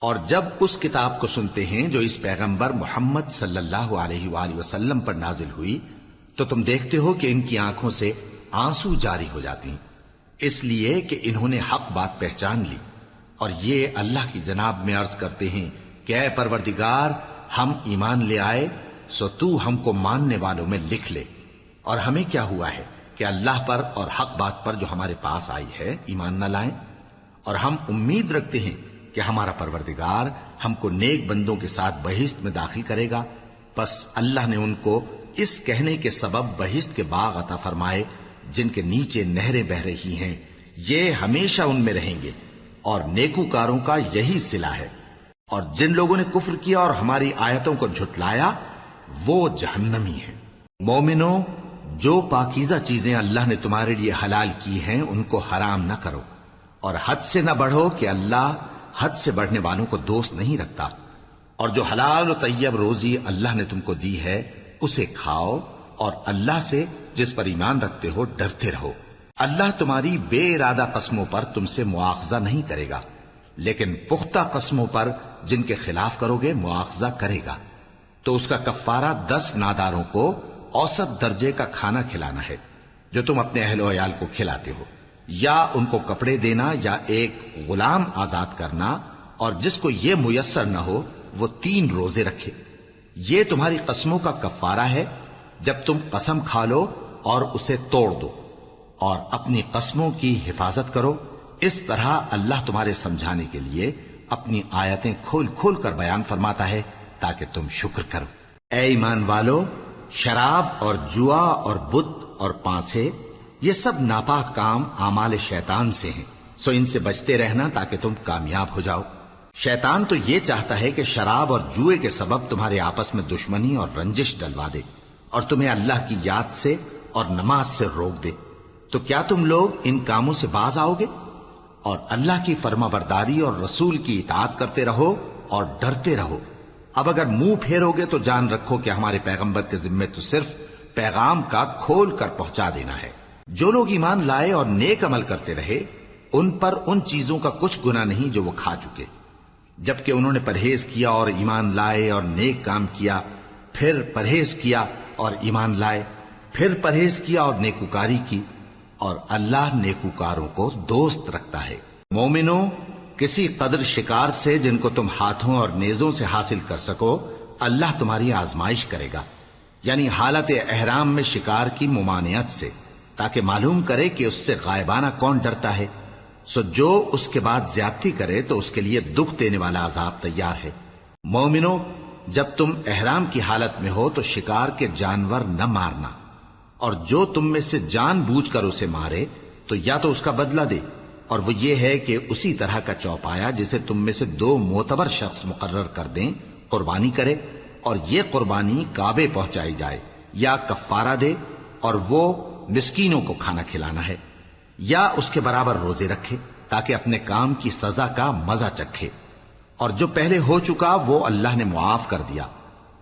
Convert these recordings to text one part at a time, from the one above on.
اور جب اس کتاب کو سنتے ہیں جو اس پیغمبر محمد صلی اللہ علیہ وآلہ وسلم پر نازل ہوئی تو تم دیکھتے ہو کہ ان کی آنکھوں سے آنسو جاری ہو جاتی ہیں، اس لیے کہ انہوں نے حق بات پہچان لی، اور یہ اللہ کی جناب میں عرض کرتے ہیں کہ اے پروردگار، ہم ایمان لے آئے سو تو ہم کو ماننے والوں میں لکھ لے۔ اور ہمیں کیا ہوا ہے کہ اللہ پر اور حق بات پر جو ہمارے پاس آئی ہے ایمان نہ لائیں، اور ہم امید رکھتے ہیں کہ ہمارا پروردگار ہم کو نیک بندوں کے ساتھ بہشت میں داخل کرے گا۔ بس اللہ نے ان کو اس کہنے کے سبب بہشت کے باغ عطا فرمائے جن کے نیچے نہریں بہ رہی ہیں، یہ ہمیشہ ان میں رہیں گے، اور نیکوکاروں کا یہی صلہ ہے۔ اور جن لوگوں نے کفر کیا اور ہماری آیتوں کو جھٹلایا وہ جہنمی ہیں۔ مومنوں، جو پاکیزہ چیزیں اللہ نے تمہارے لیے حلال کی ہیں ان کو حرام نہ کرو، اور حد سے نہ بڑھو کہ اللہ حد سے بڑھنے والوں کو دوست نہیں رکھتا، اور جو حلال و طیب روزی اللہ نے تم کو دی ہے اسے کھاؤ، اور اللہ سے جس پر ایمان رکھتے ہو ڈرتے رہو۔ اللہ تمہاری بے ارادہ قسموں پر تم سے مواخذہ نہیں کرے گا، لیکن پختہ قسموں پر جن کے خلاف کرو گے مواخذہ کرے گا۔ تو اس کا کفارہ 10 ناداروں کو اوسط درجے کا کھانا کھلانا ہے جو تم اپنے اہل و عیال کو کھلاتے ہو، یا ان کو کپڑے دینا، یا ایک غلام آزاد کرنا، اور جس کو یہ میسر نہ ہو وہ 3 روزے رکھے۔ یہ تمہاری قسموں کا کفارہ ہے جب تم قسم کھا لو اور اسے توڑ دو، اور اپنی قسموں کی حفاظت کرو۔ اس طرح اللہ تمہارے سمجھانے کے لیے اپنی آیتیں کھول کھول کر بیان فرماتا ہے تاکہ تم شکر کرو۔ اے ایمان والو، شراب اور جوا اور بت اور پانسے، یہ سب ناپاک کام اعمال شیطان سے ہیں، سو ان سے بچتے رہنا تاکہ تم کامیاب ہو جاؤ۔ شیطان تو یہ چاہتا ہے کہ شراب اور جوئے کے سبب تمہارے آپس میں دشمنی اور رنجش ڈلوا دے، اور تمہیں اللہ کی یاد سے اور نماز سے روک دے۔ تو کیا تم لوگ ان کاموں سے باز آؤ گے؟ اور اللہ کی فرما برداری اور رسول کی اطاعت کرتے رہو اور ڈرتے رہو۔ اب اگر منہ پھیرو گے تو جان رکھو کہ ہمارے پیغمبر کے ذمے تو صرف پیغام کا کھول کر پہنچا دینا ہے۔ جو لوگ ایمان لائے اور نیک عمل کرتے رہے ان پر ان چیزوں کا کچھ گناہ نہیں جو وہ کھا چکے، جبکہ انہوں نے پرہیز کیا اور ایمان لائے اور نیک کام کیا، پھر پرہیز کیا اور ایمان لائے، پھر پرہیز کیا اور نیکوکاری کی، اور اللہ نیکوکاروں کو دوست رکھتا ہے۔ مومنوں، کسی قدر شکار سے جن کو تم ہاتھوں اور نیزوں سے حاصل کر سکو اللہ تمہاری آزمائش کرے گا، یعنی حالت احرام میں شکار کی ممانعت سے، تاکہ معلوم کرے کہ اس سے غائبانہ کون ڈرتا ہے۔ سو جو اس کے بعد زیادتی کرے تو اس کے لیے دکھ دینے والا عذاب تیار ہے۔ مومنوں، جب تم احرام کی حالت میں ہو تو شکار کے جانور نہ مارنا، اور جو تم میں سے جان بوجھ کر اسے مارے تو یا تو اس کا بدلہ دے، اور وہ یہ ہے کہ اسی طرح کا چوپایا جسے تم میں سے 2 معتبر شخص مقرر کر دیں قربانی کرے، اور یہ قربانی کعبے پہنچائی جائے، یا کفارہ دے اور وہ مسکینوں کو کھانا کھلانا ہے، یا اس کے برابر روزے رکھے تاکہ اپنے کام کی سزا کا مزہ چکھے۔ اور جو پہلے ہو چکا وہ اللہ نے معاف کر دیا،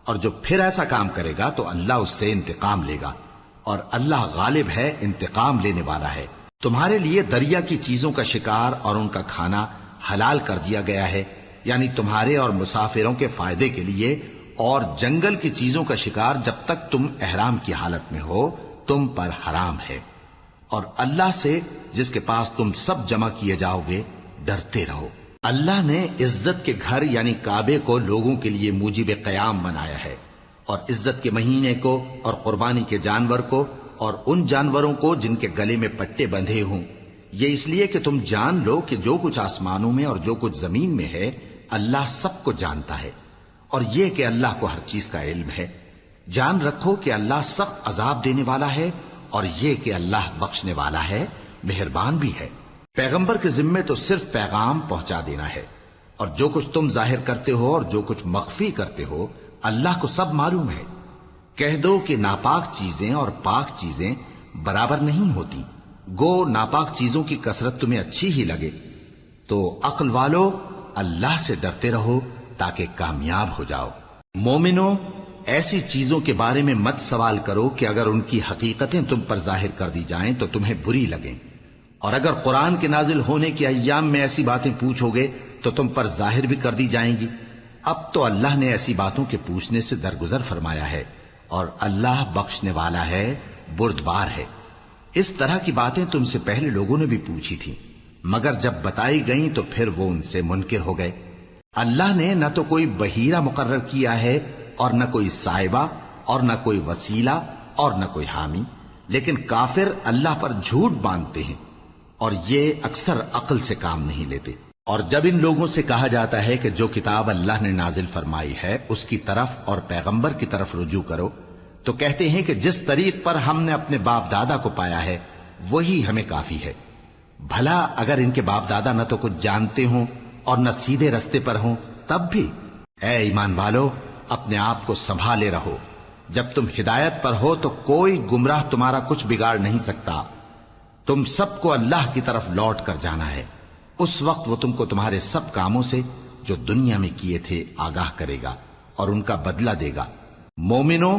اور جو پھر ایسا کام کرے گا تو اللہ اس سے انتقام لے گا، اور اللہ غالب ہے، انتقام لینے والا ہے۔ تمہارے لیے دریا کی چیزوں کا شکار اور ان کا کھانا حلال کر دیا گیا ہے، یعنی تمہارے اور مسافروں کے فائدے کے لیے، اور جنگل کی چیزوں کا شکار جب تک تم احرام کی حالت میں ہو تم پر حرام ہے۔ اور اللہ سے جس کے پاس تم سب جمع کیے جاؤ گے ڈرتے رہو۔ اللہ نے عزت کے گھر یعنی کعبے کو لوگوں کے لیے موجب قیام بنایا ہے، اور عزت کے مہینے کو اور قربانی کے جانور کو اور ان جانوروں کو جن کے گلے میں پٹے بندھے ہوں، یہ اس لیے کہ تم جان لو کہ جو کچھ آسمانوں میں اور جو کچھ زمین میں ہے اللہ سب کو جانتا ہے، اور یہ کہ اللہ کو ہر چیز کا علم ہے۔ جان رکھو کہ اللہ سخت عذاب دینے والا ہے، اور یہ کہ اللہ بخشنے والا ہے، مہربان بھی ہے۔ پیغمبر کے ذمے تو صرف پیغام پہنچا دینا ہے، اور جو کچھ تم ظاہر کرتے ہو اور جو کچھ مخفی کرتے ہو اللہ کو سب معلوم ہے۔ کہہ دو کہ ناپاک چیزیں اور پاک چیزیں برابر نہیں ہوتی، گو ناپاک چیزوں کی کثرت تمہیں اچھی ہی لگے، تو عقل والو اللہ سے ڈرتے رہو تاکہ کامیاب ہو جاؤ۔ مومنوں، ایسی چیزوں کے بارے میں مت سوال کرو کہ اگر ان کی حقیقتیں تم پر ظاہر کر دی جائیں تو تمہیں بری لگیں، اور اگر قرآن کے نازل ہونے کے ایام میں ایسی باتیں پوچھو گے تو تم پر ظاہر بھی کر دی جائیں گی۔ اب تو اللہ نے ایسی باتوں کے پوچھنے سے درگزر فرمایا ہے، اور اللہ بخشنے والا ہے، بردبار ہے۔ اس طرح کی باتیں تم سے پہلے لوگوں نے بھی پوچھی تھیں، مگر جب بتائی گئیں تو پھر وہ ان سے منکر ہو گئے۔ اللہ نے نہ تو کوئی بحیرہ مقرر کیا ہے، اور نہ کوئی سائبہ، اور نہ کوئی وسیلہ، اور نہ کوئی حامی، لیکن کافر اللہ پر جھوٹ باندھتے ہیں، اور یہ اکثر عقل سے کام نہیں لیتے۔ اور جب ان لوگوں سے کہا جاتا ہے کہ جو کتاب اللہ نے نازل فرمائی ہے اس کی طرف اور پیغمبر کی طرف رجوع کرو، تو کہتے ہیں کہ جس طریق پر ہم نے اپنے باپ دادا کو پایا ہے وہی ہمیں کافی ہے۔ بھلا اگر ان کے باپ دادا نہ تو کچھ جانتے ہوں اور نہ سیدھے رستے پر ہوں تب بھی؟ اے ایمان والو، اپنے آپ کو سنبھالے رہو، جب تم ہدایت پر ہو تو کوئی گمراہ تمہارا کچھ بگاڑ نہیں سکتا۔ تم سب کو اللہ کی طرف لوٹ کر جانا ہے، اس وقت وہ تم کو تمہارے سب کاموں سے جو دنیا میں کیے تھے آگاہ کرے گا اور ان کا بدلہ دے گا۔ مومنو،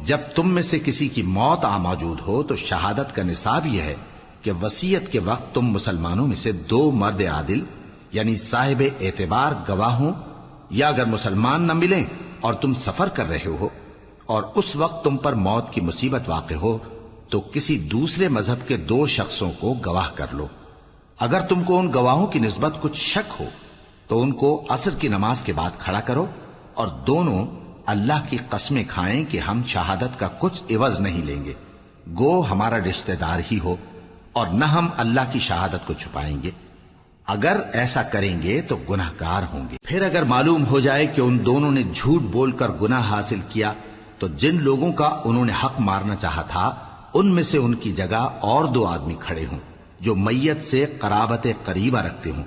جب تم میں سے کسی کی موت آ موجود ہو تو شہادت کا نصاب یہ ہے کہ وصیت کے وقت تم مسلمانوں میں سے 2 مرد عادل یعنی صاحب اعتبار گواہ ہوں، یا اگر مسلمان نہ ملیں اور تم سفر کر رہے ہو اور اس وقت تم پر موت کی مصیبت واقع ہو تو کسی دوسرے مذہب کے 2 شخصوں کو گواہ کر لو۔ اگر تم کو ان گواہوں کی نسبت کچھ شک ہو تو ان کو عصر کی نماز کے بعد کھڑا کرو، اور دونوں اللہ کی قسمیں کھائیں کہ ہم شہادت کا کچھ عوض نہیں لیں گے، گو ہمارا رشتہ دار ہی ہو، اور نہ ہم اللہ کی شہادت کو چھپائیں گے۔ اگر ایسا کریں گے تو گناہ گار ہوں گے۔ پھر اگر معلوم ہو جائے کہ ان دونوں نے جھوٹ بول کر گناہ حاصل کیا تو جن لوگوں کا انہوں نے حق مارنا چاہا تھا ان میں سے ان کی جگہ اور 2 آدمی کھڑے ہوں جو میت سے قرابت قریبہ رکھتے ہوں،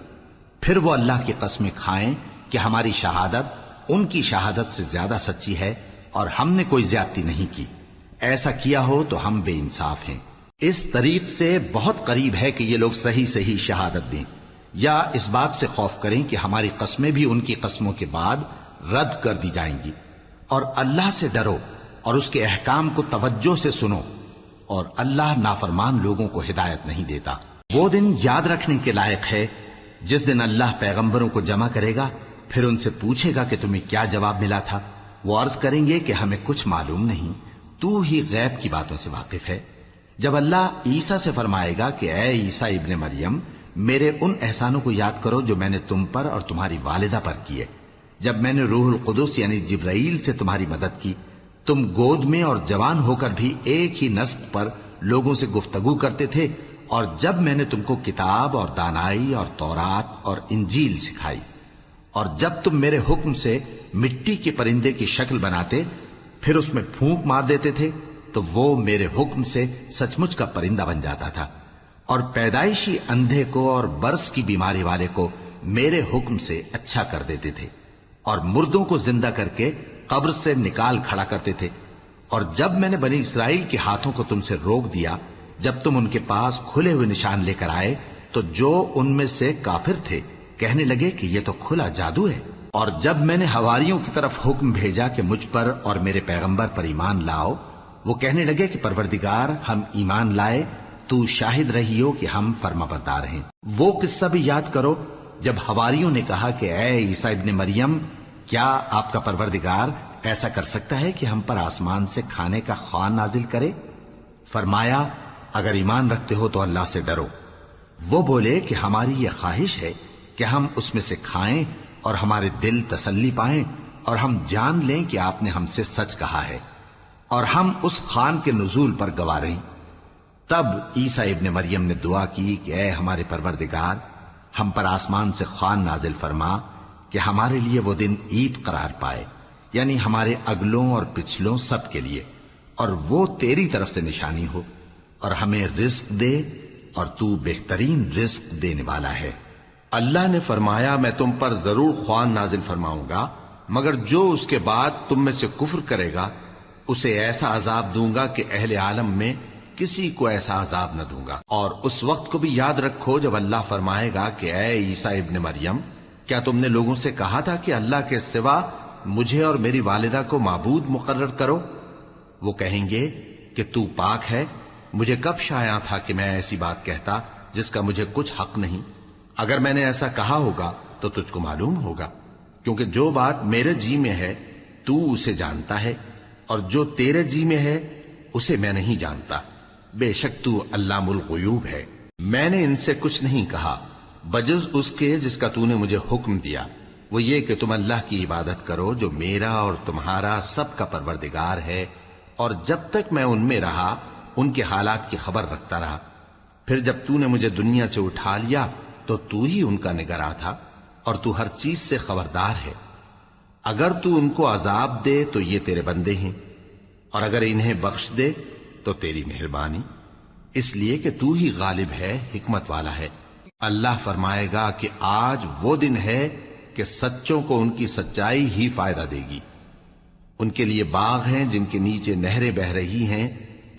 پھر وہ اللہ کی قسمیں کھائیں کہ ہماری شہادت ان کی شہادت سے زیادہ سچی ہے اور ہم نے کوئی زیادتی نہیں کی۔ ایسا کیا ہو تو ہم بے انصاف ہیں۔ اس طریق سے بہت قریب ہے کہ یہ لوگ صحیح صحیح شہادت دیں، یا اس بات سے خوف کریں کہ ہماری قسمیں بھی ان کی قسموں کے بعد رد کر دی جائیں گی۔ اور اللہ سے ڈرو اور اس کے احکام کو توجہ سے سنو، اور اللہ نافرمان لوگوں کو ہدایت نہیں دیتا۔ وہ دن یاد رکھنے کے لائق ہے جس دن اللہ پیغمبروں کو جمع کرے گا، پھر ان سے پوچھے گا کہ تمہیں کیا جواب ملا تھا۔ وہ عرض کریں گے کہ ہمیں کچھ معلوم نہیں، تو ہی غیب کی باتوں سے واقف ہے۔ جب اللہ عیسیٰ سے فرمائے گا کہ اے عیسیٰ ابن مریم، میرے ان احسانوں کو یاد کرو جو میں نے تم پر اور تمہاری والدہ پر کیے، جب میں نے روح القدس یعنی جبرائیل سے تمہاری مدد کی، تم گود میں اور جوان ہو کر بھی ایک ہی نسق پر لوگوں سے گفتگو کرتے تھے، اور جب میں نے تم کو کتاب اور دانائی اور تورات اور انجیل سکھائی، اور جب تم میرے حکم سے مٹی کے پرندے کی شکل بناتے پھر اس میں پھونک مار دیتے تھے تو وہ میرے حکم سے سچ مچ کا پرندہ بن جاتا تھا، اور پیدائشی اندھے کو اور برس کی بیماری والے کو میرے حکم سے اچھا کر دیتے تھے، اور مردوں کو زندہ کر کے قبر سے نکال کھڑا کرتے تھے۔ اور جب میں نے بنی اسرائیل کے ہاتھوں کو تم سے روک دیا جب تم ان کے پاس کھلے ہوئے نشان لے کر آئے تو جو ان میں سے کافر تھے کہنے لگے کہ یہ تو کھلا جادو ہے۔ اور جب میں نے حواریوں کی طرف حکم بھیجا کہ مجھ پر اور میرے پیغمبر پر ایمان لاؤ، وہ کہنے لگے کہ پروردگار، ہم ایمان لائے، تو شاہد رہی ہو کہ ہم فرما بردار ہیں۔ وہ قصہ بھی یاد کرو جب حواریوں نے کہا کہ اے عیسیٰ ابن مریم، کیا آپ کا پروردگار ایسا کر سکتا ہے کہ ہم پر آسمان سے کھانے کا خوان نازل کرے؟ فرمایا، اگر ایمان رکھتے ہو تو اللہ سے ڈرو۔ وہ بولے کہ ہماری یہ خواہش ہے کہ ہم اس میں سے کھائیں اور ہمارے دل تسلی پائیں اور ہم جان لیں کہ آپ نے ہم سے سچ کہا ہے، اور ہم اس خوان کے نزول پر گواہ رہیں۔ تب عیسیٰ ابن مریم نے دعا کی کہ اے ہمارے پروردگار، ہم پر آسمان سے خوان نازل فرما کہ ہمارے لیے وہ دن عید قرار پائے، یعنی ہمارے اگلوں اور پچھلوں سب کے لیے، اور وہ تیری طرف سے نشانی ہو، اور ہمیں رزق دے، اور تو بہترین رزق دینے والا ہے۔ اللہ نے فرمایا، میں تم پر ضرور خوان نازل فرماؤں گا، مگر جو اس کے بعد تم میں سے کفر کرے گا اسے ایسا عذاب دوں گا کہ اہل عالم میں کسی کو ایسا عذاب نہ دوں گا۔ اور اس وقت کو بھی یاد رکھو جب اللہ فرمائے گا کہ اے عیسیٰ ابن مریم، کیا تم نے لوگوں سے کہا تھا کہ اللہ کے سوا مجھے اور میری والدہ کو معبود مقرر کرو؟ وہ کہیں گے کہ تو پاک ہے، مجھے کب شایع تھا کہ میں ایسی بات کہتا جس کا مجھے کچھ حق نہیں۔ اگر میں نے ایسا کہا ہوگا تو تجھ کو معلوم ہوگا، کیونکہ جو بات میرے جی میں ہے تو اسے جانتا ہے، اور جو تیرے جی میں ہے اسے میں نہیں جانتا۔ بے شک تو علام الغیوب ہے۔ میں نے ان سے کچھ نہیں کہا بجز اس کے جس کا تو نے مجھے حکم دیا، وہ یہ کہ تم اللہ کی عبادت کرو جو میرا اور تمہارا سب کا پروردگار ہے، اور جب تک میں ان میں رہا ان کے حالات کی خبر رکھتا رہا۔ پھر جب تو نے مجھے دنیا سے اٹھا لیا تو ہی ان کا نگراں تھا، اور تو ہر چیز سے خبردار ہے۔ اگر تو ان کو عذاب دے تو یہ تیرے بندے ہیں، اور اگر انہیں بخش دے تو تیری مہربانی، اس لیے کہ تو ہی غالب ہے، حکمت والا ہے۔ اللہ فرمائے گا کہ آج وہ دن ہے کہ سچوں کو ان کی سچائی ہی فائدہ دے گی۔ ان کے لیے باغ ہیں جن کے نیچے نہریں بہ رہی ہیں،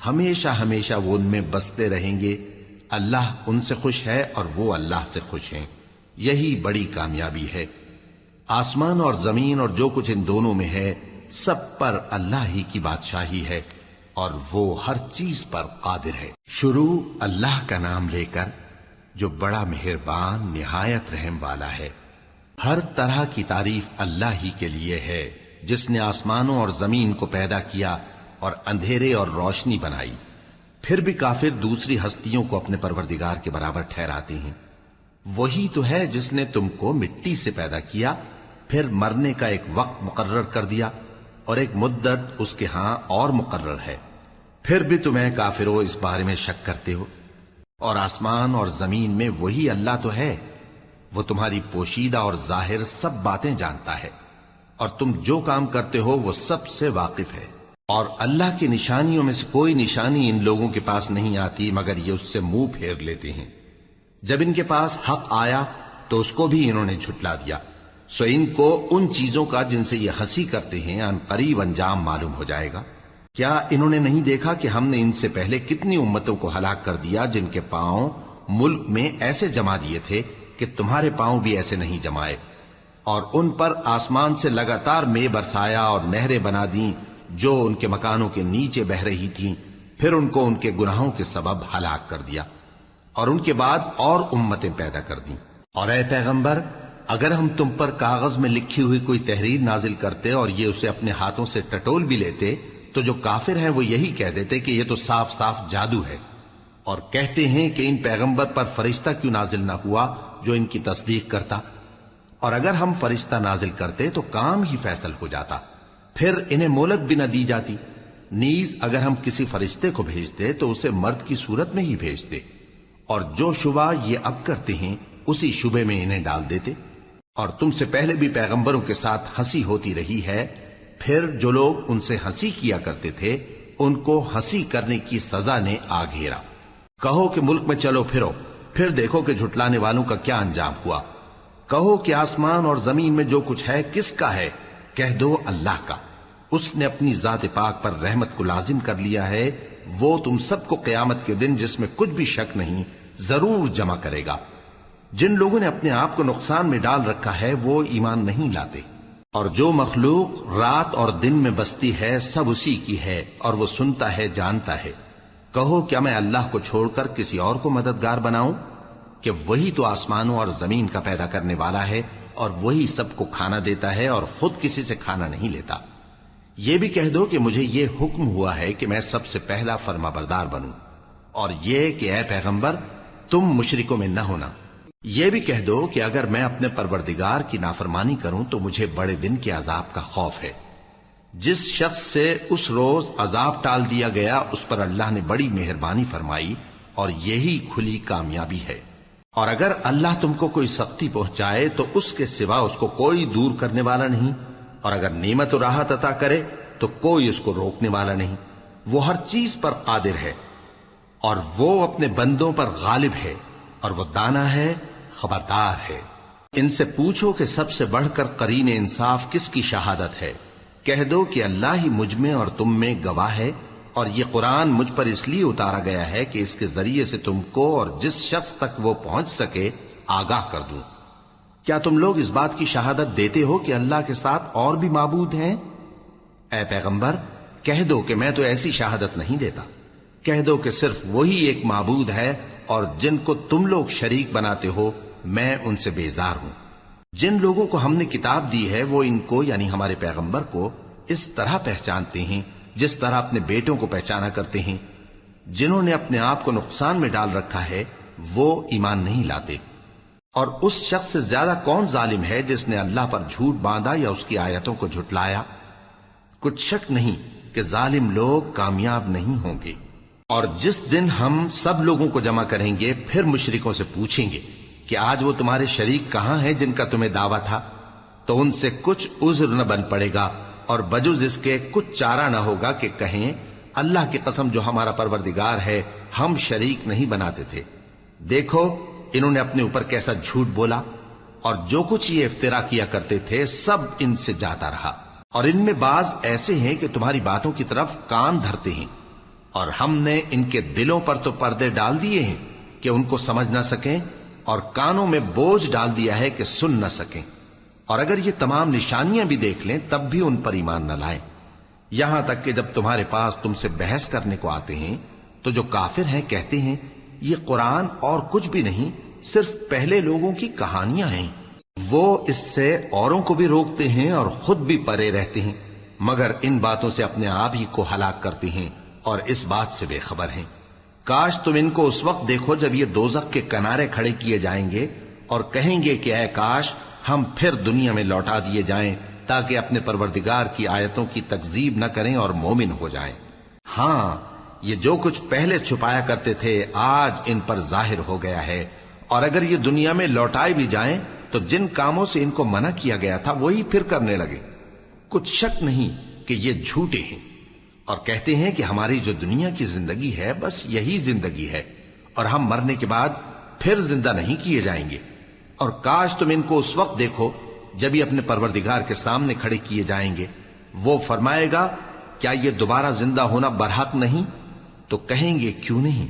ہمیشہ ہمیشہ وہ ان میں بستے رہیں گے۔ اللہ ان سے خوش ہے اور وہ اللہ سے خوش ہیں، یہی بڑی کامیابی ہے۔ آسمان اور زمین اور جو کچھ ان دونوں میں ہے سب پر اللہ ہی کی بادشاہی ہے، اور وہ ہر چیز پر قادر ہے۔ شروع اللہ کا نام لے کر جو بڑا مہربان نہایت رحم والا ہے۔ ہر طرح کی تعریف اللہ ہی کے لیے ہے، جس نے آسمانوں اور زمین کو پیدا کیا اور اندھیرے اور روشنی بنائی۔ پھر بھی کافر دوسری ہستیوں کو اپنے پروردگار کے برابر ٹھہراتے ہیں۔ وہی تو ہے جس نے تم کو مٹی سے پیدا کیا، پھر مرنے کا ایک وقت مقرر کر دیا، اور ایک مدت اس کے ہاں اور مقرر ہے۔ پھر بھی تمہیں کافروں اس بارے میں شک کرتے ہو، اور آسمان اور زمین میں وہی اللہ تو ہے، وہ تمہاری پوشیدہ اور ظاہر سب باتیں جانتا ہے، اور تم جو کام کرتے ہو وہ سب سے واقف ہے۔ اور اللہ کی نشانیوں میں سے کوئی نشانی ان لوگوں کے پاس نہیں آتی مگر یہ اس سے منہ پھیر لیتے ہیں۔ جب ان کے پاس حق آیا تو اس کو بھی انہوں نے جھٹلا دیا، سو ان کو ان چیزوں کا جن سے یہ ہنسی کرتے ہیں ان قریب انجام معلوم ہو جائے گا۔ کیا انہوں نے نہیں دیکھا کہ ہم نے ان سے پہلے کتنی امتوں کو ہلاک کر دیا جن کے پاؤں ملک میں ایسے جما دیے تھے کہ تمہارے پاؤں بھی ایسے نہیں جمائے، اور ان پر آسمان سے لگاتار مے برسایا اور نہریں بنا دیں جو ان کے مکانوں کے نیچے بہ رہی تھیں، پھر ان کو ان کے گناہوں کے سبب ہلاک کر دیا، اور ان کے بعد اور امتیں پیدا کر دیں۔ اور اے پیغمبر، اگر ہم تم پر کاغذ میں لکھی ہوئی کوئی تحریر نازل کرتے اور یہ اسے اپنے ہاتھوں سے ٹٹول بھی لیتے تو جو کافر ہیں وہ یہی کہہ دیتے کہ یہ تو صاف صاف جادو ہے، اور کہتے ہیں کہ ان پیغمبر پر فرشتہ کیوں نازل نہ ہوا جو ان کی تصدیق کرتا، اور اگر ہم فرشتہ نازل کرتے تو کام ہی فیصل ہو جاتا، پھر انہیں مہلت بھی نہ دی جاتی۔ نیز اگر ہم کسی فرشتے کو بھیجتے تو اسے مرد کی صورت میں ہی بھیجتے، اور جو شبہ یہ اب کرتے ہیں اسی شبے میں انہیں ڈال دیتے۔ اور تم سے پہلے بھی پیغمبروں کے ساتھ ہنسی ہوتی رہی ہے، پھر جو لوگ ان سے ہنسی کیا کرتے تھے ان کو ہنسی کرنے کی سزا نے آ گھیرا۔ کہو کہ ملک میں چلو پھرو، پھر دیکھو کہ جھٹلانے والوں کا کیا انجام ہوا۔ کہو کہ آسمان اور زمین میں جو کچھ ہے کس کا ہے؟ کہہ دو اللہ کا۔ اس نے اپنی ذات پاک پر رحمت کو لازم کر لیا ہے، وہ تم سب کو قیامت کے دن جس میں کچھ بھی شک نہیں ضرور جمع کرے گا۔ جن لوگوں نے اپنے آپ کو نقصان میں ڈال رکھا ہے وہ ایمان نہیں لاتے، اور جو مخلوق رات اور دن میں بستی ہے سب اسی کی ہے، اور وہ سنتا ہے جانتا ہے۔ کہو کیا میں اللہ کو چھوڑ کر کسی اور کو مددگار بناؤں کہ وہی تو آسمانوں اور زمین کا پیدا کرنے والا ہے، اور وہی سب کو کھانا دیتا ہے اور خود کسی سے کھانا نہیں لیتا۔ یہ بھی کہہ دو کہ مجھے یہ حکم ہوا ہے کہ میں سب سے پہلا فرما بردار بنوں، اور یہ کہ اے پیغمبر تم مشرکوں میں نہ ہونا۔ یہ بھی کہہ دو کہ اگر میں اپنے پروردگار کی نافرمانی کروں تو مجھے بڑے دن کے عذاب کا خوف ہے۔ جس شخص سے اس روز عذاب ٹال دیا گیا اس پر اللہ نے بڑی مہربانی فرمائی، اور یہی کھلی کامیابی ہے۔ اور اگر اللہ تم کو کوئی سختی پہنچائے تو اس کے سوا اس کو کوئی دور کرنے والا نہیں، اور اگر نعمت و راحت عطا کرے تو کوئی اس کو روکنے والا نہیں۔ وہ ہر چیز پر قادر ہے، اور وہ اپنے بندوں پر غالب ہے، اور وہ دانا ہے، خبردار ہے۔ ان سے پوچھو کہ سب سے بڑھ کر قرین انصاف کس کی شہادت ہے؟ کہہ دو کہ اللہ ہی مجھ میں اور تم میں گواہ ہے، اور یہ قرآن مجھ پر اس لیے اتارا گیا ہے کہ اس کے ذریعے سے تم کو اور جس شخص تک وہ پہنچ سکے آگاہ کر دوں۔ کیا تم لوگ اس بات کی شہادت دیتے ہو کہ اللہ کے ساتھ اور بھی معبود ہیں؟ اے پیغمبر کہہ دو کہ میں تو ایسی شہادت نہیں دیتا۔ کہہ دو کہ صرف وہی ایک معبود ہے، اور جن کو تم لوگ شریک بناتے ہو میں ان سے بیزار ہوں۔ جن لوگوں کو ہم نے کتاب دی ہے وہ ان کو یعنی ہمارے پیغمبر کو اس طرح پہچانتے ہیں جس طرح اپنے بیٹوں کو پہچانا کرتے ہیں۔ جنہوں نے اپنے آپ کو نقصان میں ڈال رکھا ہے وہ ایمان نہیں لاتے۔ اور اس شخص سے زیادہ کون ظالم ہے جس نے اللہ پر جھوٹ باندھا یا اس کی آیتوں کو جھٹلایا؟ کچھ شک نہیں کہ ظالم لوگ کامیاب نہیں ہوں گے۔ اور جس دن ہم سب لوگوں کو جمع کریں گے پھر مشرکوں سے پوچھیں گے کہ آج وہ تمہارے شریک کہاں ہیں جن کا تمہیں دعویٰ تھا؟ تو ان سے کچھ عذر نہ بن پڑے گا اور بجز اس کے کچھ چارہ نہ ہوگا کہ کہیں اللہ کی قسم جو ہمارا پروردگار ہے ہم شریک نہیں بناتے تھے۔ دیکھو انہوں نے اپنے اوپر کیسا جھوٹ بولا، اور جو کچھ یہ افترا کیا کرتے تھے سب ان سے جاتا رہا۔ اور ان میں بعض ایسے ہیں کہ تمہاری باتوں کی طرف کان دھرتے ہیں، اور ہم نے ان کے دلوں پر تو پردے ڈال دیے ہیں کہ ان کو سمجھ نہ سکیں، اور کانوں میں بوجھ ڈال دیا ہے کہ سن نہ سکیں، اور اگر یہ تمام نشانیاں بھی دیکھ لیں تب بھی ان پر ایمان نہ لائیں۔ یہاں تک کہ جب تمہارے پاس تم سے بحث کرنے کو آتے ہیں تو جو کافر ہیں کہتے ہیں یہ قرآن اور کچھ بھی نہیں، صرف پہلے لوگوں کی کہانیاں ہیں۔ وہ اس سے اوروں کو بھی روکتے ہیں اور خود بھی پرے رہتے ہیں، مگر ان باتوں سے اپنے آپ ہی کو ہلاک کرتے ہیں اور اس بات سے بے خبر ہیں۔ کاش تم ان کو اس وقت دیکھو جب یہ دوزخ کے کنارے کھڑے کیے جائیں گے اور کہیں گے کہ اے کاش ہم پھر دنیا میں لوٹا دیے جائیں تاکہ اپنے پروردگار کی آیتوں کی تکذیب نہ کریں اور مومن ہو جائیں۔ ہاں یہ جو کچھ پہلے چھپایا کرتے تھے آج ان پر ظاہر ہو گیا ہے، اور اگر یہ دنیا میں لوٹائے بھی جائیں تو جن کاموں سے ان کو منع کیا گیا تھا وہی پھر کرنے لگے۔ کچھ شک نہیں کہ یہ جھوٹے ہیں، اور کہتے ہیں کہ ہماری جو دنیا کی زندگی ہے بس یہی زندگی ہے، اور ہم مرنے کے بعد پھر زندہ نہیں کیے جائیں گے۔ اور کاش تم ان کو اس وقت دیکھو جب یہ اپنے پروردگار کے سامنے کھڑے کیے جائیں گے، وہ فرمائے گا کیا یہ دوبارہ زندہ ہونا برحق نہیں؟ تو کہیں گے کیوں نہیں،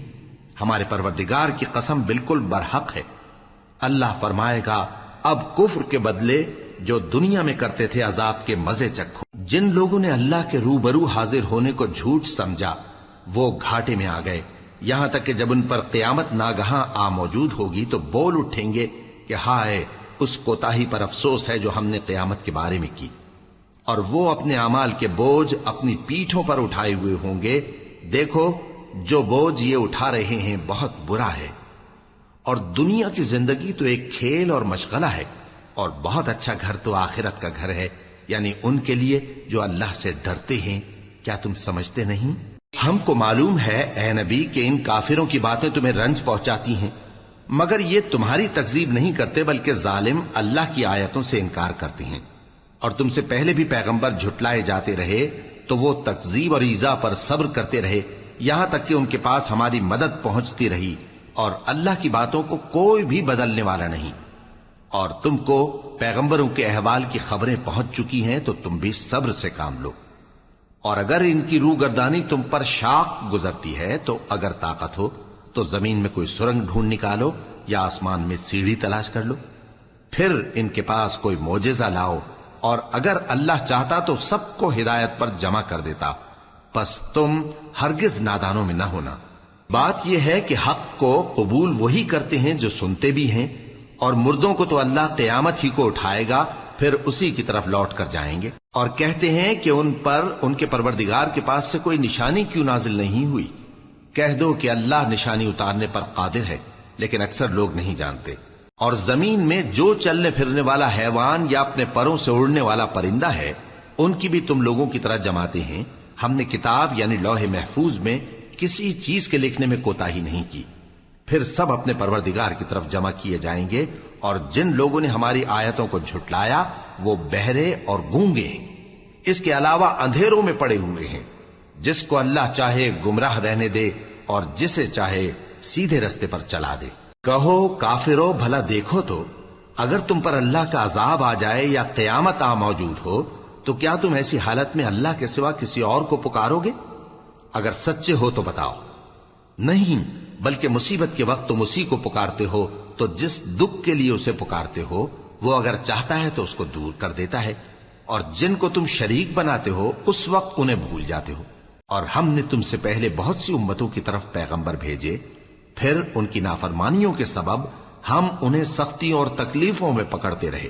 ہمارے پروردگار کی قسم بالکل برحق ہے۔ اللہ فرمائے گا اب کفر کے بدلے جو دنیا میں کرتے تھے عذاب کے مزے چکھو۔ جن لوگوں نے اللہ کے روبرو حاضر ہونے کو جھوٹ سمجھا وہ گھاٹے میں آ گئے، یہاں تک کہ جب ان پر قیامت ناگہاں آ موجود ہوگی تو بول اٹھیں گے کہ ہائے اس کوتاہی پر افسوس ہے جو ہم نے قیامت کے بارے میں کی، اور وہ اپنے اعمال کے بوجھ اپنی پیٹھوں پر اٹھائے ہوئے ہوں گے۔ دیکھو جو بوجھ یہ اٹھا رہے ہیں بہت برا ہے، اور دنیا کی زندگی تو ایک کھیل اور مشغلہ ہے، اور بہت اچھا گھر تو آخرت کا گھر ہے، یعنی ان کے لیے جو اللہ سے ڈرتے ہیں۔ کیا تم سمجھتے نہیں؟ ہم کو معلوم ہے اے نبی کہ ان کافروں کی باتیں تمہیں رنج پہنچاتی ہیں، مگر یہ تمہاری تکذیب نہیں کرتے بلکہ ظالم اللہ کی آیتوں سے انکار کرتے ہیں۔ اور تم سے پہلے بھی پیغمبر جھٹلائے جاتے رہے تو وہ تکذیب اور ایذا پر صبر کرتے رہے، یہاں تک کہ ان کے پاس ہماری مدد پہنچتی رہی، اور اللہ کی باتوں کو کوئی بھی بدلنے والا نہیں۔ اور تم کو پیغمبروں کے احوال کی خبریں پہنچ چکی ہیں تو تم بھی صبر سے کام لو۔ اور اگر ان کی روگردانی تم پر شاق گزرتی ہے تو اگر طاقت ہو تو زمین میں کوئی سرنگ ڈھونڈ نکالو یا آسمان میں سیڑھی تلاش کر لو، پھر ان کے پاس کوئی معجزہ لاؤ، اور اگر اللہ چاہتا تو سب کو ہدایت پر جمع کر دیتا، پس تم ہرگز نادانوں میں نہ ہونا۔ بات یہ ہے کہ حق کو قبول وہی کرتے ہیں جو سنتے بھی ہیں، اور مردوں کو تو اللہ قیامت ہی کو اٹھائے گا پھر اسی کی طرف لوٹ کر جائیں گے۔ اور کہتے ہیں کہ ان پر ان کے پروردگار کے پاس سے کوئی نشانی کیوں نازل نہیں ہوئی؟ کہہ دو کہ اللہ نشانی اتارنے پر قادر ہے، لیکن اکثر لوگ نہیں جانتے۔ اور زمین میں جو چلنے پھرنے والا حیوان یا اپنے پروں سے اڑنے والا پرندہ ہے ان کی بھی تم لوگوں کی طرح جماتے ہیں۔ ہم نے کتاب یعنی لوح محفوظ میں کسی چیز کے لکھنے میں کوتاہی نہیں کی، پھر سب اپنے پروردگار کی طرف جمع کیے جائیں گے۔ اور جن لوگوں نے ہماری آیتوں کو جھٹلایا وہ بہرے اور گونگے ہیں، اس کے علاوہ اندھیروں میں پڑے ہوئے ہیں۔ جس کو اللہ چاہے گمراہ رہنے دے اور جسے چاہے سیدھے رستے پر چلا دے۔ کہو کافرو بھلا دیکھو تو اگر تم پر اللہ کا عذاب آ جائے یا قیامت آ موجود ہو تو کیا تم ایسی حالت میں اللہ کے سوا کسی اور کو پکارو گے؟ اگر سچے ہو تو بتاؤ۔ نہیں، بلکہ مصیبت کے وقت تم اسی کو پکارتے ہو، تو جس دکھ کے لیے اسے پکارتے ہو وہ اگر چاہتا ہے تو اس کو دور کر دیتا ہے، اور جن کو تم شریک بناتے ہو اس وقت انہیں بھول جاتے ہو۔ اور ہم نے تم سے پہلے بہت سی امتوں کی طرف پیغمبر بھیجے، پھر ان کی نافرمانیوں کے سبب ہم انہیں سختیوں اور تکلیفوں میں پکڑتے رہے،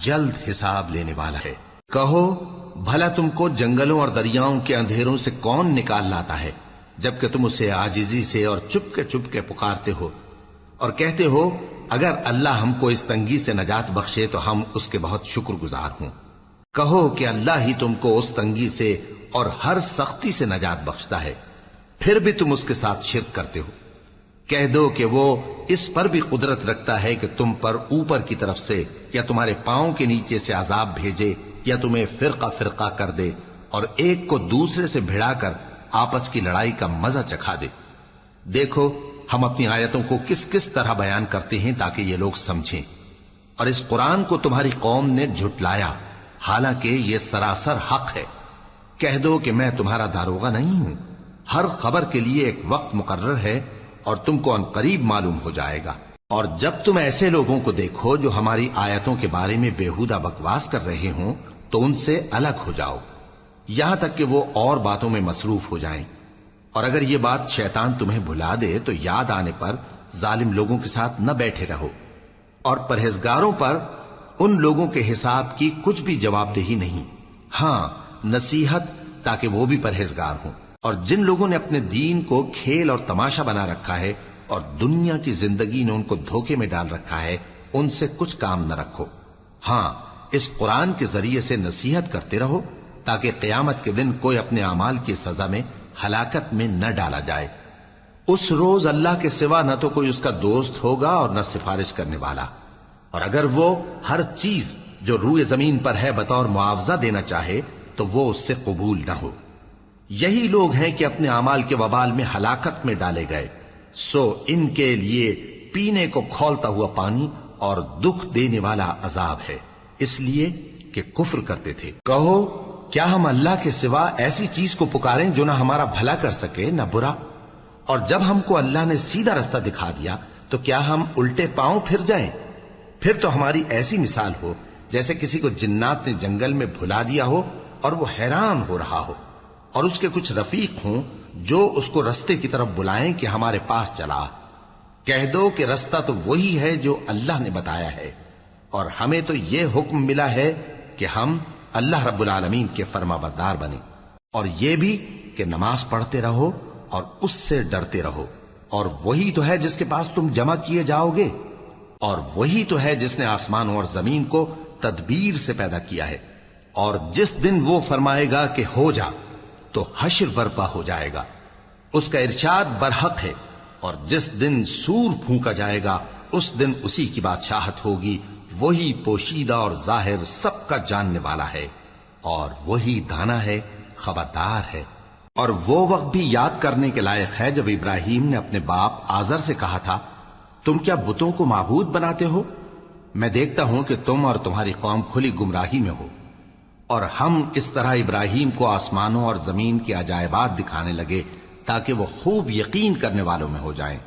جلد حساب لینے والا ہے۔ کہو بھلا تم کو جنگلوں اور دریاؤں کے اندھیروں سے کون نکال لاتا ہے جبکہ تم اسے عاجزی سے اور چپ کے پکارتے ہو اور کہتے ہو اگر اللہ ہم کو اس تنگی سے نجات بخشے تو ہم اس کے بہت شکر گزار ہوں۔ کہو کہ اللہ ہی تم کو اس تنگی سے اور ہر سختی سے نجات بخشتا ہے، پھر بھی تم اس کے ساتھ شرک کرتے ہو۔ کہہ دو کہ وہ اس پر بھی قدرت رکھتا ہے کہ تم پر اوپر کی طرف سے یا تمہارے پاؤں کے نیچے سے عذاب بھیجے یا تمہیں فرقہ فرقہ کر دے اور ایک کو دوسرے سے بھڑا کر آپس کی لڑائی کا مزہ چکھا دے۔ دیکھو ہم اپنی آیتوں کو کس کس طرح بیان کرتے ہیں تاکہ یہ لوگ سمجھیں، اور اس قرآن کو تمہاری قوم نے جھٹلایا حالانکہ یہ سراسر حق ہے۔ کہہ دو کہ میں تمہارا داروغہ نہیں ہوں، ہر خبر کے لیے ایک وقت مقرر ہے اور تم کو ان قریب معلوم ہو جائے گا۔ اور جب تم ایسے لوگوں کو دیکھو جو ہماری آیتوں کے بارے میں بےہودہ بکواس کر رہے ہوں تو ان سے الگ ہو جاؤ یہاں تک کہ وہ اور باتوں میں مصروف ہو جائیں، اور اگر یہ بات شیطان تمہیں بھلا دے تو یاد آنے پر ظالم لوگوں کے ساتھ نہ بیٹھے رہو، اور پرہیزگاروں پر ان لوگوں کے حساب کی کچھ بھی جواب دہی نہیں، ہاں نصیحت تاکہ وہ بھی پرہیزگار ہوں۔ اور جن لوگوں نے اپنے دین کو کھیل اور تماشا بنا رکھا ہے اور دنیا کی زندگی نے ان کو دھوکے میں ڈال رکھا ہے، ان سے کچھ کام نہ رکھو، ہاں اس قرآن کے ذریعے سے نصیحت کرتے رہو تاکہ قیامت کے دن کوئی اپنے اعمال کی سزا میں ہلاکت میں نہ ڈالا جائے۔ اس روز اللہ کے سوا نہ تو کوئی اس کا دوست ہوگا اور نہ سفارش کرنے والا، اور اگر وہ ہر چیز جو روئے زمین پر ہے بطور معاوضہ دینا چاہے تو وہ اس سے قبول نہ ہو۔ یہی لوگ ہیں کہ اپنے اعمال کے وبال میں ہلاکت میں ڈالے گئے، سو ان کے لیے پینے کو کھولتا ہوا پانی اور دکھ دینے والا عذاب ہے، اس لیے کہ کفر کرتے تھے۔ کہو کیا ہم اللہ کے سوا ایسی چیز کو پکاریں جو نہ ہمارا بھلا کر سکے نہ برا؟ اور جب ہم کو اللہ نے سیدھا رستہ دکھا دیا تو کیا ہم الٹے پاؤں پھر جائیں؟ پھر تو ہماری ایسی مثال ہو جیسے کسی کو جنات نے جنگل میں بھلا دیا ہو اور وہ حیران ہو رہا ہو، اور اس کے کچھ رفیق ہوں جو اس کو رستے کی طرف بلائیں کہ ہمارے پاس چلا۔ کہہ دو کہ رستہ تو وہی ہے جو اللہ نے بتایا ہے، اور ہمیں تو یہ حکم ملا ہے کہ ہم اللہ رب العالمین کے فرما بردار بنیں، اور یہ بھی کہ نماز پڑھتے رہو اور اس سے ڈرتے رہو، اور وہی تو ہے جس کے پاس تم جمع کیے جاؤ گے، اور وہی تو ہے جس نے آسمانوں اور زمین کو تدبیر سے پیدا کیا ہے، اور جس دن وہ فرمائے گا کہ ہو جا تو حشر برپا ہو جائے گا، اس کا ارشاد برحق ہے، اور جس دن سور پھونکا جائے گا اس دن اسی کی بادشاہت ہوگی، وہی پوشیدہ اور ظاہر سب کا جاننے والا ہے، اور وہی دانا ہے خبردار ہے۔ اور وہ وقت بھی یاد کرنے کے لائق ہے جب ابراہیم نے اپنے باپ آزر سے کہا تھا تم کیا بتوں کو معبود بناتے ہو؟ میں دیکھتا ہوں کہ تم اور تمہاری قوم کھلی گمراہی میں ہو۔ اور ہم اس طرح ابراہیم کو آسمانوں اور زمین کے عجائبات دکھانے لگے تاکہ وہ خوب یقین کرنے والوں میں ہو جائیں۔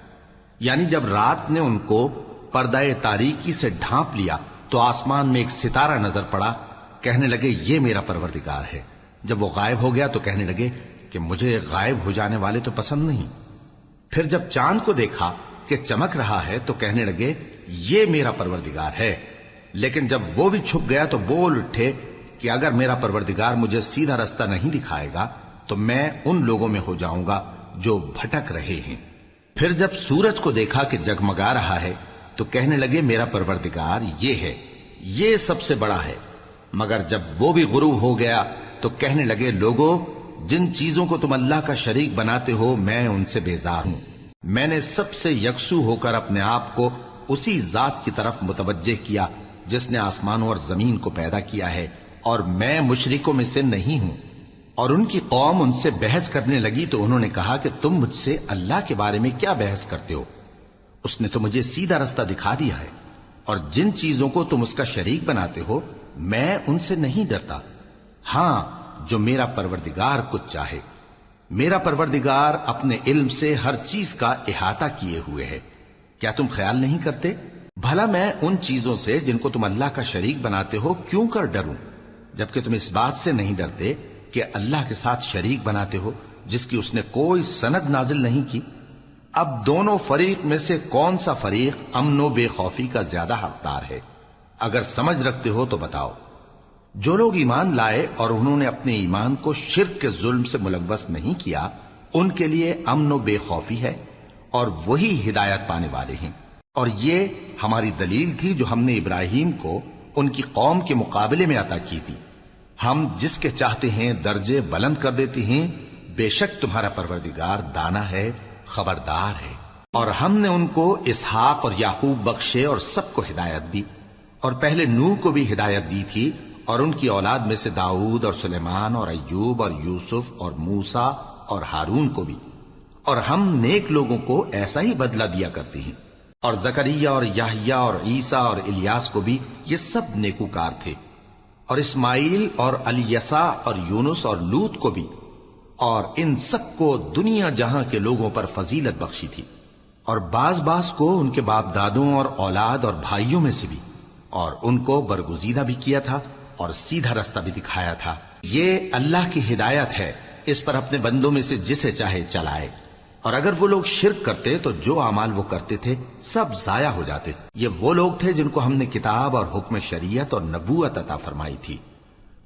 یعنی جب رات نے ان کو پردہ تاریکی سے ڈھانپ لیا تو آسمان میں ایک ستارہ نظر پڑا، کہنے لگے یہ میرا پروردگار ہے۔ جب وہ غائب ہو گیا تو کہنے لگے کہ مجھے غائب ہو جانے والے تو پسند نہیں۔ پھر جب چاند کو دیکھا کہ چمک رہا ہے تو کہنے لگے یہ میرا پروردگار ہے۔ لیکن جب وہ بھی چھپ گیا تو بول اٹھے کہ اگر میرا پروردگار مجھے سیدھا رستہ نہیں دکھائے گا تو میں ان لوگوں میں ہو جاؤں گا جو بھٹک رہے ہیں۔ پھر جب سورج کو دیکھا کہ جگمگا رہا ہے تو کہنے لگے میرا پروردگار یہ ہے، یہ سب سے بڑا ہے۔ مگر جب وہ بھی غروب ہو گیا تو کہنے لگے لوگو جن چیزوں کو تم اللہ کا شریک بناتے ہو میں ان سے بیزار ہوں۔ میں نے سب سے یکسو ہو کر اپنے آپ کو اسی ذات کی طرف متوجہ کیا جس نے آسمانوں اور زمین کو پیدا کیا ہے، اور میں مشرکوں میں سے نہیں ہوں۔ اور ان کی قوم ان سے بحث کرنے لگی تو انہوں نے کہا کہ تم مجھ سے اللہ کے بارے میں کیا بحث کرتے ہو؟ اس نے تو مجھے سیدھا رستہ دکھا دیا ہے، اور جن چیزوں کو تم اس کا شریک بناتے ہو میں ان سے نہیں ڈرتا، ہاں جو میرا پروردگار کچھ چاہے۔ میرا پروردگار اپنے علم سے ہر چیز کا احاطہ کیے ہوئے ہے۔ کیا تم خیال نہیں کرتے؟ بھلا میں ان چیزوں سے جن کو تم اللہ کا شریک بناتے ہو کیوں کر ڈروں، جبکہ تم اس بات سے نہیں ڈرتے کہ اللہ کے ساتھ شریک بناتے ہو جس کی اس نے کوئی سند نازل نہیں کی۔ اب دونوں فریق میں سے کون سا فریق امن و بے خوفی کا زیادہ حقدار ہے؟ اگر سمجھ رکھتے ہو تو بتاؤ۔ جو لوگ ایمان لائے اور انہوں نے اپنے ایمان کو شرک کے ظلم سے ملوث نہیں کیا، ان کے لیے امن و بے خوفی ہے اور وہی ہدایت پانے والے ہیں۔ اور یہ ہماری دلیل تھی جو ہم نے ابراہیم کو ان کی قوم کے مقابلے میں عطا کی تھی۔ ہم جس کے چاہتے ہیں درجے بلند کر دیتے ہیں، بے شک تمہارا پروردگار دانا ہے، خبردار ہے۔ اور ہم نے ان کو اسحاق اور یعقوب بخشے اور سب کو ہدایت دی، اور پہلے نوح کو بھی ہدایت دی تھی، اور ان کی اولاد میں سے داؤد اور سلیمان اور ایوب اور یوسف اور موسیٰ اور ہارون کو بھی۔ اور ہم نیک لوگوں کو ایسا ہی بدلہ دیا کرتے ہیں۔ اور زکریا اور یحییٰ اور عیسیٰ اور الیاس کو بھی، یہ سب نیکوکار تھے۔ اور اسماعیل اور الیسع اور یونس اور لوط کو بھی، اور ان سب کو دنیا جہاں کے لوگوں پر فضیلت بخشی تھی، اور بعض کو ان کے باپ دادوں اور اولاد اور بھائیوں میں سے بھی، اور ان کو برگزیدہ بھی کیا تھا اور سیدھا رستہ بھی دکھایا تھا۔ یہ اللہ کی ہدایت ہے، اس پر اپنے بندوں میں سے جسے چاہے چلائے۔ اور اگر وہ لوگ شرک کرتے تو جو اعمال وہ کرتے تھے سب ضائع ہو جاتے۔ یہ وہ لوگ تھے جن کو ہم نے کتاب اور حکم شریعت اور نبوت عطا فرمائی تھی۔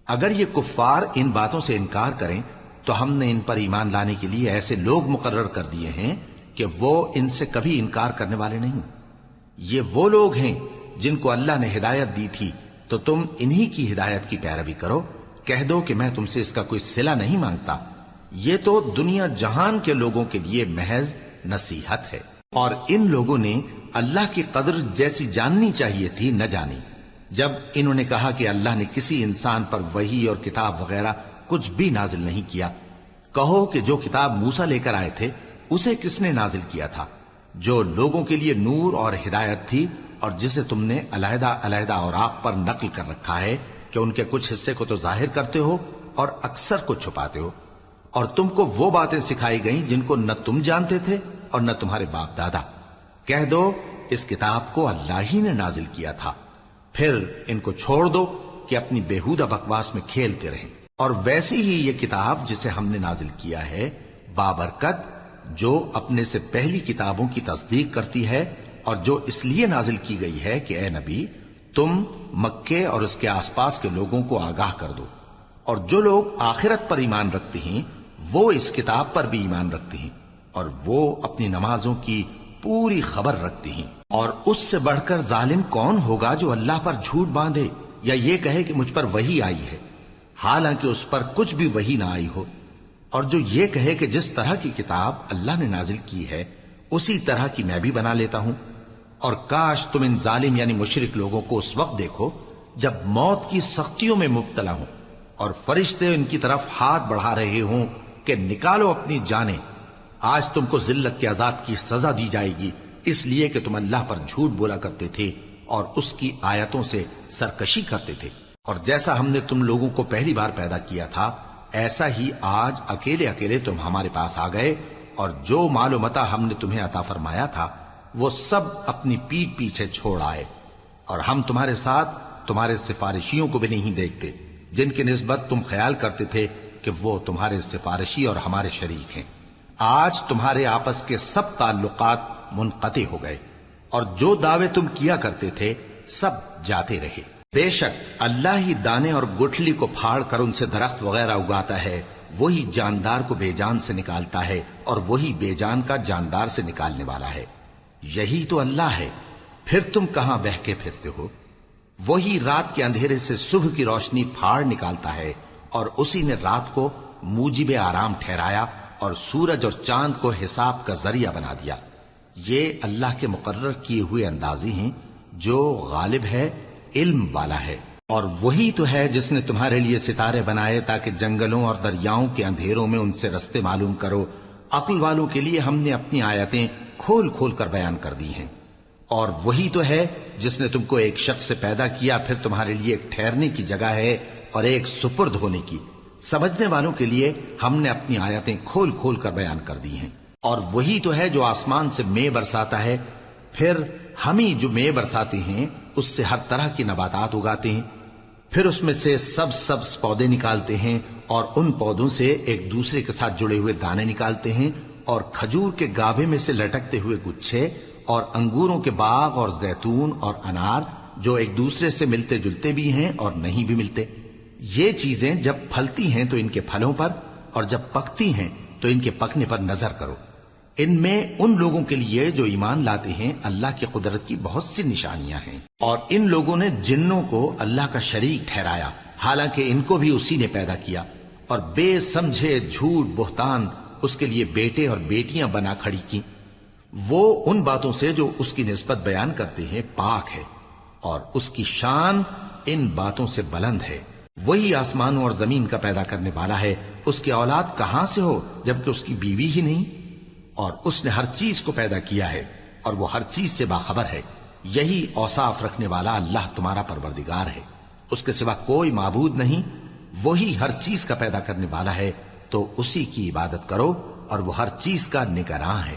اگر یہ کفار ان باتوں سے انکار کریں تو ہم نے ان پر ایمان لانے کے لیے ایسے لوگ مقرر کر دیے ہیں کہ وہ ان سے کبھی انکار کرنے والے نہیں۔ یہ وہ لوگ ہیں جن کو اللہ نے ہدایت دی تھی، تو تم انہی کی ہدایت کی پیروی کرو۔ کہہ دو کہ میں تم سے اس کا کوئی صلہ نہیں مانگتا، یہ تو دنیا جہان کے لوگوں کے لیے محض نصیحت ہے۔ اور ان لوگوں نے اللہ کی قدر جیسی جاننی چاہیے تھی نہ جانی۔ جب انہوں نے کہا کہ اللہ نے کسی انسان پر وحی اور کتاب وغیرہ کچھ بھی نازل نہیں کیا، کہو کہ جو کتاب موسیٰ لے کر آئے تھے اسے کس نے نازل کیا تھا، جو لوگوں کے لیے نور اور ہدایت تھی، اور جسے تم نے علیحدہ علیحدہ اوراق پر نقل کر رکھا ہے کہ ان کے کچھ حصے کو تو ظاہر کرتے ہو اور اکثر کو چھپاتے ہو۔ اور تم کو وہ باتیں سکھائی گئیں جن کو نہ تم جانتے تھے اور نہ تمہارے باپ دادا۔ کہہ دو اس کتاب کو اللہ ہی نے نازل کیا تھا، پھر ان کو چھوڑ دو کہ اپنی بیہودہ بکواس میں کھیلتے رہیں۔ اور ویسی ہی یہ کتاب جسے ہم نے نازل کیا ہے بابرکت، جو اپنے سے پہلی کتابوں کی تصدیق کرتی ہے، اور جو اس لیے نازل کی گئی ہے کہ اے نبی تم مکے اور اس کے آس پاس کے لوگوں کو آگاہ کر دو۔ اور جو لوگ آخرت پر ایمان رکھتے ہیں وہ اس کتاب پر بھی ایمان رکھتے ہیں، اور وہ اپنی نمازوں کی پوری خبر رکھتے ہیں۔ اور اس سے بڑھ کر ظالم کون ہوگا جو اللہ پر جھوٹ باندھے یا یہ کہے کہ مجھ پر وحی آئی ہے، حالانکہ اس پر کچھ بھی وحی نہ آئی ہو، اور جو یہ کہے کہ جس طرح کی کتاب اللہ نے نازل کی ہے اسی طرح کی میں بھی بنا لیتا ہوں۔ اور کاش تم ان ظالم یعنی مشرک لوگوں کو اس وقت دیکھو جب موت کی سختیوں میں مبتلا ہوں اور فرشتے ان کی طرف ہاتھ بڑھا رہے ہوں کہ نکالو اپنی جانیں، آج تم کو ذلت کے عذاب کی سزا دی جائے گی، اس لیے کہ تم اللہ پر جھوٹ بولا کرتے تھے اور اس کی آیتوں سے سرکشی کرتے تھے۔ اور جیسا ہم نے تم لوگوں کو پہلی بار پیدا کیا تھا ایسا ہی آج اکیلے اکیلے تم ہمارے پاس آ گئے، اور جو مال و متاع ہم نے تمہیں عطا فرمایا تھا وہ سب اپنی پیٹھ پیچھے چھوڑ آئے، اور ہم تمہارے ساتھ تمہارے سفارشیوں کو بھی نہیں دیکھتے جن کی نسبت تم خیال کرتے تھے کہ وہ تمہارے سفارشی اور ہمارے شریک ہیں۔ آج تمہارے آپس کے سب تعلقات منقطع ہو گئے، اور جو دعوے تم کیا کرتے تھے سب جاتے رہے۔ بے شک اللہ ہی دانے اور گٹھلی کو پھاڑ کر ان سے درخت وغیرہ اگاتا ہے، وہی جاندار کو بے جان سے نکالتا ہے اور وہی بے جان کا جاندار سے نکالنے والا ہے۔ یہی تو اللہ ہے، پھر تم کہاں بہکے پھرتے ہو؟ وہی رات کے اندھیرے سے صبح کی روشنی پھاڑ نکالتا ہے، اور اسی نے رات کو موجب آرام ٹھہرایا اور سورج اور چاند کو حساب کا ذریعہ بنا دیا۔ یہ اللہ کے مقرر کیے ہوئے اندازے ہیں، جو غالب ہے، علم والا ہے۔ اور وہی تو ہے جس نے تمہارے لیے ستارے بنائے تاکہ جنگلوں اور دریاؤں کے اندھیروں میں ان سے رستے معلوم کرو۔ عقل والوں کے لیے ہم نے اپنی آیتیں کھول کھول کر بیان کر دی ہیں۔ اور وہی تو ہے جس نے تم کو ایک شخص سے پیدا کیا، پھر تمہارے لیے ایک ٹھہرنے کی جگہ ہے اور ایک سپرد ہونے کی۔ سمجھنے والوں کے لیے ہم نے اپنی آیتیں کھول کھول کر بیان کر دی ہیں۔ اور وہی تو ہے جو آسمان سے مے برساتا ہے، پھر ہم ہی جو مے برساتے ہیں اس سے ہر طرح کی نباتات اگاتے ہیں، پھر اس میں سے سبز پودے نکالتے ہیں، اور ان پودوں سے ایک دوسرے کے ساتھ جڑے ہوئے دانے نکالتے ہیں، اور کھجور کے گاھے میں سے لٹکتے ہوئے گچھے، اور انگوروں کے باغ اور زیتون اور انار جو ایک دوسرے سے ملتے جلتے بھی ہیں اور نہیں بھی ملتے۔ یہ چیزیں جب پھلتی ہیں تو ان کے پھلوں پر، اور جب پکتی ہیں تو ان کے پکنے پر نظر کرو۔ ان میں ان لوگوں کے لیے جو ایمان لاتے ہیں اللہ کی قدرت کی بہت سی نشانیاں ہیں، اور ان لوگوں نے جنوں کو اللہ کا شریک ٹھہرایا، حالانکہ ان کو بھی اسی نے پیدا کیا، اور بے سمجھے جھوٹ بہتان اس کے لیے بیٹے اور بیٹیاں بنا کھڑی کی۔ وہ ان باتوں سے جو اس کی نسبت بیان کرتے ہیں پاک ہے، اور اس کی شان ان باتوں سے بلند ہے۔ وہی آسمانوں اور زمین کا پیدا کرنے والا ہے، اس کی اولاد کہاں سے ہو جبکہ اس کی بیوی ہی نہیں؟ اور اس نے ہر چیز کو پیدا کیا ہے، اور وہ ہر چیز سے باخبر ہے۔ یہی اوصاف رکھنے والا اللہ تمہارا پروردگار ہے، اس کے سوا کوئی معبود نہیں۔ وہی ہر چیز کا پیدا کرنے والا ہے، تو اسی کی عبادت کرو، اور وہ ہر چیز کا نگراں ہے۔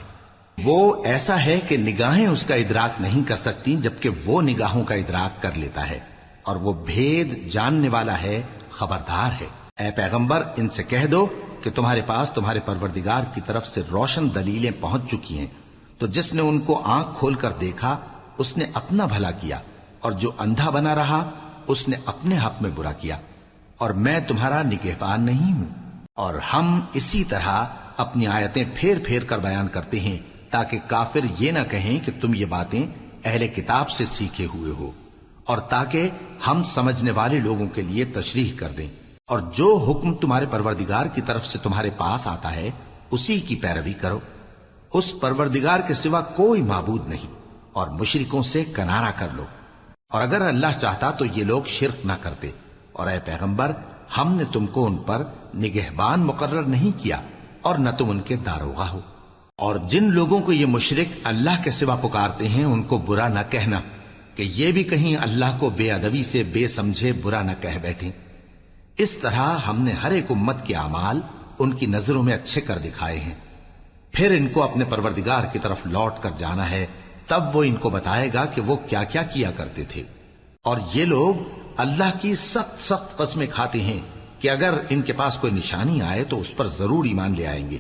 وہ ایسا ہے کہ نگاہیں اس کا ادراک نہیں کر سکتی، جبکہ وہ نگاہوں کا ادراک کر لیتا ہے، اور وہ بھید جاننے والا ہے، خبردار ہے۔ اے پیغمبر، ان سے کہہ دو کہ تمہارے پاس تمہارے پروردگار کی طرف سے روشن دلیلیں پہنچ چکی ہیں، تو جس نے ان کو آنکھ کھول کر دیکھا اس نے اپنا بھلا کیا، اور جو اندھا بنا رہا اس نے اپنے حق میں برا کیا، اور میں تمہارا نگہبان نہیں ہوں۔ اور ہم اسی طرح اپنی آیتیں پھیر پھیر کر بیان کرتے ہیں تاکہ کافر یہ نہ کہیں کہ تم یہ باتیں اہل کتاب سے سیکھے ہوئے ہو، اور تاکہ ہم سمجھنے والے لوگوں کے لیے تشریح کر دیں۔ اور جو حکم تمہارے پروردگار کی طرف سے تمہارے پاس آتا ہے اسی کی پیروی کرو، اس پروردگار کے سوا کوئی معبود نہیں، اور مشرکوں سے کنارہ کر لو۔ اور اگر اللہ چاہتا تو یہ لوگ شرک نہ کرتے، اور اے پیغمبر ہم نے تم کو ان پر نگہبان مقرر نہیں کیا، اور نہ تم ان کے داروغہ ہو۔ اور جن لوگوں کو یہ مشرک اللہ کے سوا پکارتے ہیں ان کو برا نہ کہنا، کہ یہ بھی کہیں اللہ کو بے ادبی سے بے سمجھے برا نہ کہہ بیٹھیں۔ اس طرح ہم نے ہر ایک امت کے اعمال ان کی نظروں میں اچھے کر دکھائے ہیں، پھر ان کو اپنے پروردگار کی طرف لوٹ کر جانا ہے، تب وہ ان کو بتائے گا کہ وہ کیا کیا کیا کرتے تھے۔ اور یہ لوگ اللہ کی سخت سخت قسمیں کھاتے ہیں کہ اگر ان کے پاس کوئی نشانی آئے تو اس پر ضرور ایمان لے آئیں گے۔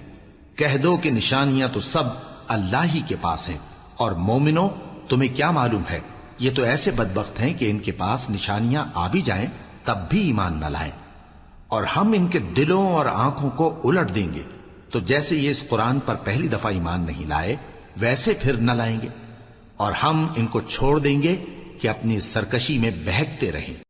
کہہ دو کہ نشانیاں تو سب اللہ ہی کے پاس ہیں، اور مومنوں تمہیں کیا معلوم ہے، یہ تو ایسے بدبخت ہیں کہ ان کے پاس نشانیاں آ بھی جائیں تب بھی ایمان نہ لائیں، اور ہم ان کے دلوں اور آنکھوں کو الٹ دیں گے، تو جیسے یہ اس قرآن پر پہلی دفعہ ایمان نہیں لائے ویسے پھر نہ لائیں گے، اور ہم ان کو چھوڑ دیں گے کہ اپنی سرکشی میں بہکتے رہیں۔